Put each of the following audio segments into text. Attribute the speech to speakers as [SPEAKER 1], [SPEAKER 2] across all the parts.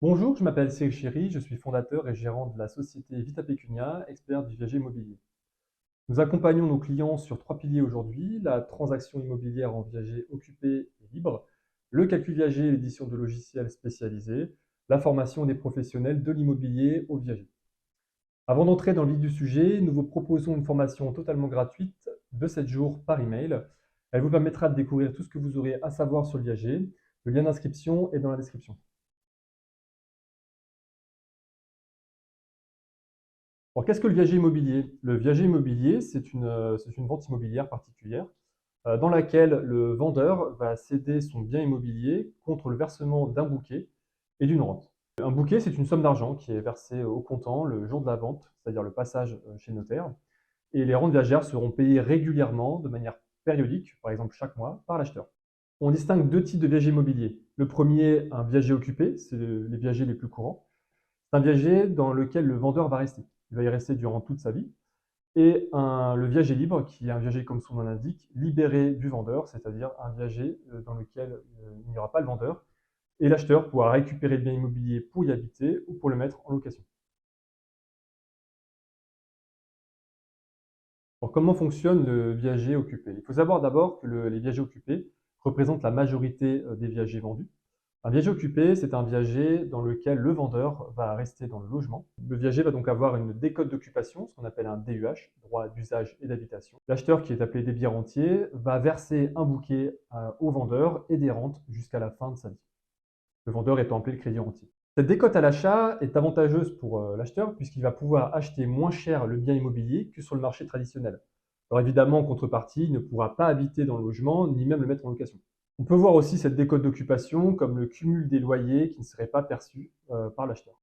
[SPEAKER 1] Bonjour, je m'appelle Cyril Chéry, je suis fondateur et gérant de la société Vita Pecunia, expert du viager immobilier. Nous accompagnons nos clients sur trois piliers aujourd'hui, la transaction immobilière en viager occupé et libre, le calcul viager et l'édition de logiciels spécialisés, la formation des professionnels de l'immobilier au viager. Avant d'entrer dans le vif du sujet, nous vous proposons une formation totalement gratuite de 7 jours par email. Elle vous permettra de découvrir tout ce que vous aurez à savoir sur le viager. Le lien d'inscription est dans la description. Alors, qu'est-ce que le viager immobilier? Le viager immobilier, c'est une vente immobilière particulière dans laquelle le vendeur va céder son bien immobilier contre le versement d'un bouquet et d'une rente. Un bouquet, c'est une somme d'argent qui est versée au comptant le jour de la vente, c'est-à-dire le passage chez le notaire. Et les rentes viagères seront payées régulièrement, de manière périodique, par exemple chaque mois, par l'acheteur. On distingue deux types de viager immobilier. Le premier, un viager occupé, c'est les viagers les plus courants. C'est un viager dans lequel le vendeur va rester. Il va y rester durant toute sa vie. Et le viager libre, qui est un viager comme son nom l'indique, libéré du vendeur, c'est-à-dire un viager dans lequel il n'y aura pas le vendeur, et l'acheteur pourra récupérer le bien immobilier pour y habiter ou pour le mettre en location. Alors, comment fonctionne le viager occupé? Il faut savoir d'abord que les viagers occupés représentent la majorité des viagers vendus. Un viager occupé, c'est un viager dans lequel le vendeur va rester dans le logement. Le viager va donc avoir une décote d'occupation, ce qu'on appelle un DUH, droit d'usage et d'habitation. L'acheteur, qui est appelé débit rentier, va verser un bouquet au vendeur et des rentes jusqu'à la fin de sa vie. Le vendeur étant appelé le crédit rentier. Cette décote à l'achat est avantageuse pour l'acheteur puisqu'il va pouvoir acheter moins cher le bien immobilier que sur le marché traditionnel. Alors évidemment, en contrepartie, il ne pourra pas habiter dans le logement ni même le mettre en location. On peut voir aussi cette décote d'occupation comme le cumul des loyers qui ne serait pas perçu par l'acheteur.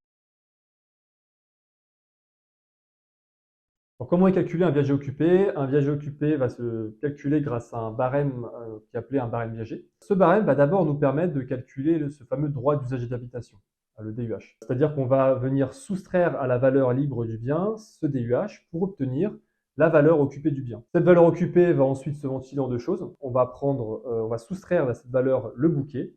[SPEAKER 1] Alors, comment est calculé un viager occupé? Un viager occupé va se calculer grâce à un barème qui est appelé un barème viager. Ce barème va d'abord nous permettre de calculer ce fameux droit d'usage et d'habitation, le DUH. C'est-à-dire qu'on va venir soustraire à la valeur libre du bien ce DUH pour obtenir la valeur occupée du bien. Cette valeur occupée va ensuite se ventiler en deux choses. On va soustraire à cette valeur le bouquet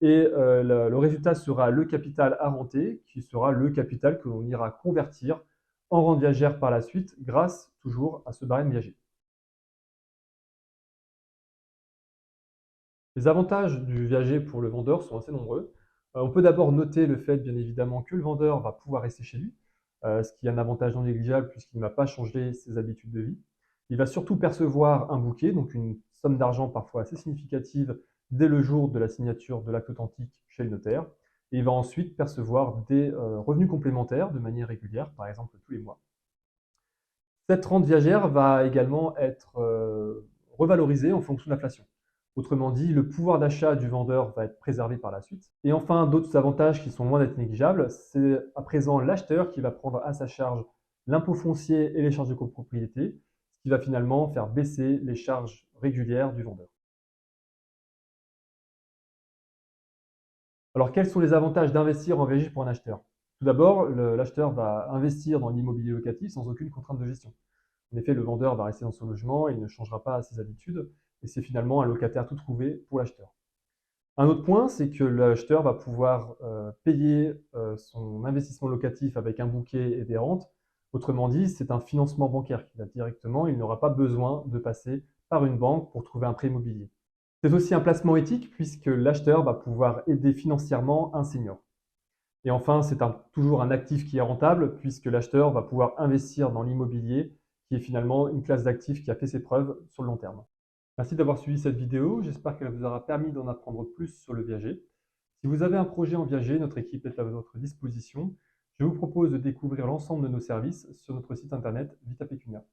[SPEAKER 1] et le résultat sera le capital à renter, qui sera le capital que l'on ira convertir en rente viagère par la suite, grâce toujours à ce barème viager. Les avantages du viager pour le vendeur sont assez nombreux. On peut d'abord noter le fait, bien évidemment, que le vendeur va pouvoir rester chez lui, ce qui est un avantage non négligeable puisqu'il ne va pas changer ses habitudes de vie. Il va surtout percevoir un bouquet, donc une somme d'argent parfois assez significative dès le jour de la signature de l'acte authentique chez le notaire. Et il va ensuite percevoir des revenus complémentaires de manière régulière, par exemple tous les mois. Cette rente viagère va également être revalorisée en fonction de l'inflation. Autrement dit, le pouvoir d'achat du vendeur va être préservé par la suite. Et enfin, d'autres avantages qui sont loin d'être négligeables, c'est à présent l'acheteur qui va prendre à sa charge l'impôt foncier et les charges de copropriété, ce qui va finalement faire baisser les charges régulières du vendeur. Alors, quels sont les avantages d'investir en VG pour un acheteur? Tout d'abord, l'acheteur va investir dans l'immobilier locatif sans aucune contrainte de gestion. En effet, le vendeur va rester dans son logement, il ne changera pas ses habitudes, et c'est finalement un locataire tout trouvé pour l'acheteur. Un autre point, c'est que l'acheteur va pouvoir payer son investissement locatif avec un bouquet et des rentes. Autrement dit, c'est un financement bancaire qui va directement, il n'aura pas besoin de passer par une banque pour trouver un prêt immobilier. C'est aussi un placement éthique puisque l'acheteur va pouvoir aider financièrement un senior. Et enfin, c'est toujours un actif qui est rentable puisque l'acheteur va pouvoir investir dans l'immobilier qui est finalement une classe d'actifs qui a fait ses preuves sur le long terme. Merci d'avoir suivi cette vidéo, j'espère qu'elle vous aura permis d'en apprendre plus sur le viager. Si vous avez un projet en viager, notre équipe est à votre disposition. Je vous propose de découvrir l'ensemble de nos services sur notre site internet Vita Pecunia.